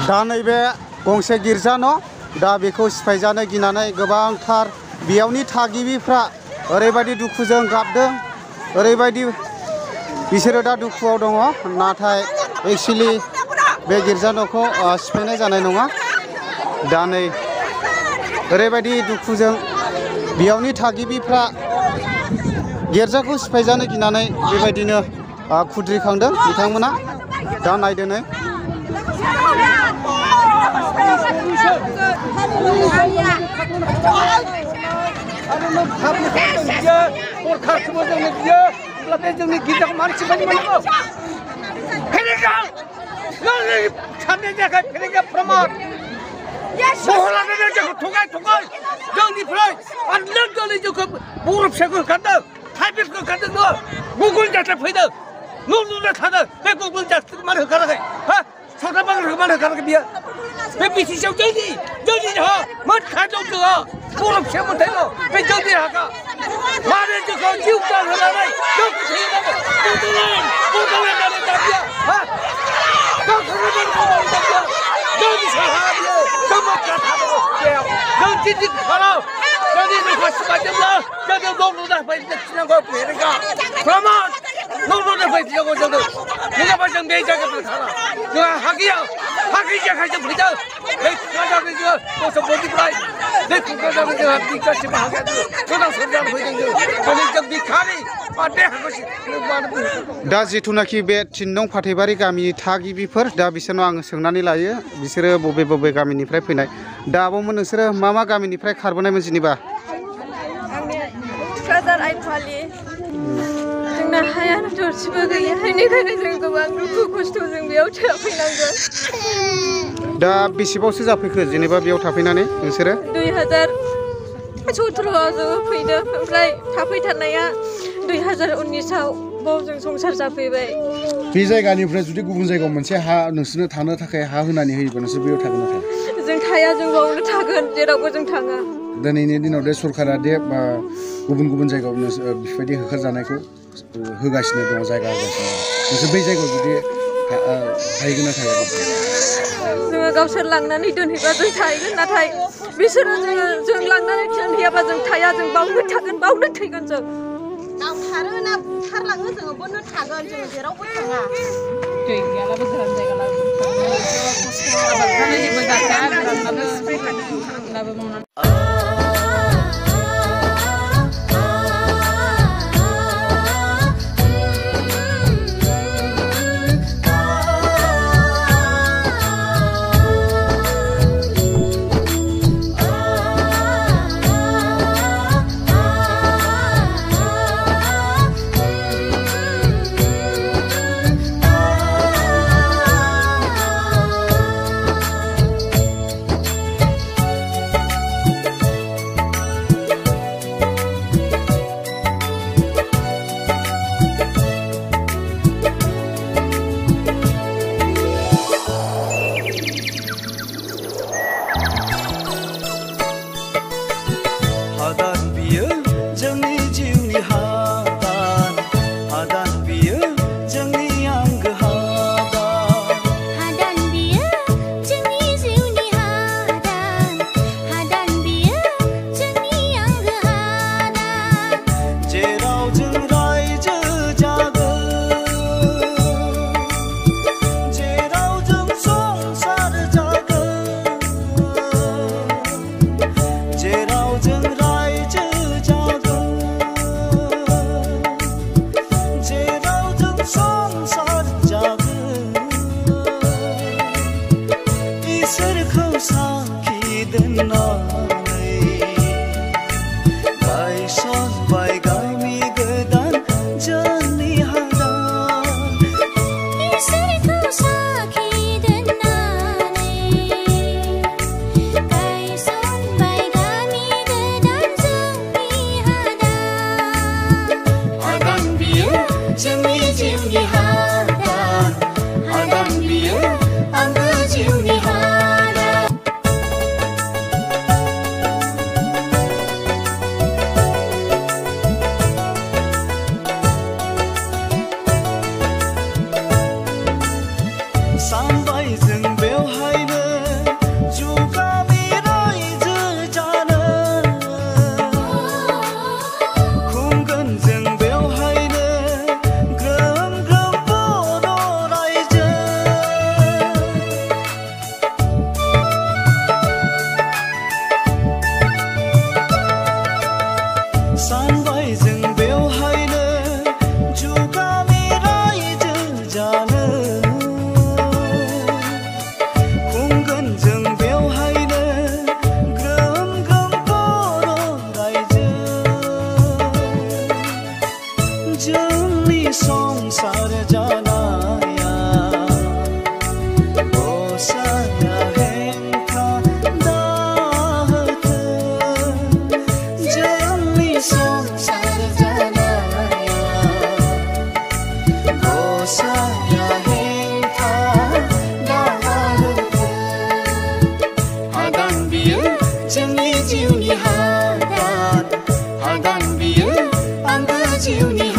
दा नैबे गंसे गिर्जा न' दा बेखौ सिफायजानो गिनानै गोबांथार बेयावनि थागिबिफ्रा ओरैबायदि दुखुजों गाबदों ओरैबायदि बिसोरो दा दुखुआव दङ नाथाय एक्चुअली बे गिर्जा न'खौ सिफायनाय जानाय नङा दा नै ओरैबायदि दुखुजों बेयावनि थागिबिफ्रा गिर्जाखौ सिफायजानो गिनानै बेबायदिनो खुद्रिखांदों बिथांमोना दा नायदो नै दा जिथुनाखि बे थिननं फाथैबारि गामिनि थागिबिफोर दा बिसोरनाव आङो सोंनानै लायो बिसोरो बबे बबे गामिनिफ्राय फैनाय दा आब'मोन नोंसोरो मा मा गामिनिफ्राय खारबोनायमोन जेनेबा क'क्राझार आइफालि जोंना हायानो दरसेबो गैया बेनिखायनो जों गोबां दुखु खस्थ'जों बेयाव थाफैनांगोन दा बेसेबावसो जाफैखो जेनेबा बेयाव थाफैनानै नोंसोरो 2017आव जोङो फैदों ओमफ्राय थाफैथारनाया 2019आव बावजों संसार जाफैबाय बे जायगानिफ्राय जुदि गुबुन जायगायाव मोनसे हा नोंसोरनो थानो थाखाय हा होनानै होयोबा नोंसोर बेयाव थागोन ना थाया जों थाया जों बावनो थागोन जेरावबो जों थाङा दिनैनि दिनाव दे सरकारा दे गुबुन गुबुन जायगायाव बेफोरबायदि होखारजानायखौ होगासिनो दङ जायगा होगासिनो नोंसोर बै जायगायाव जुदि थाहैगोन ना थाया जोङो गावसोर लांनानै दोनहैबा जों थाहैगोन नाथाय बिसोरो जों लांनानै दोनहैयाबा जों थाया जों बावनो थागोन बावनो थैगोन जों नावथारो ना बुथारलाङो जोङो बोनो थागोन जोङो जेरावबो थाङा दै गैयालाबो गोरान जायगा लाबो गसाया हेंथा दाहोथों जोंनि संसार जानाया गसाया हेंथा दाहोथों हादान बियो जोंनि जिउनि हादान बियो आंगो जिउनि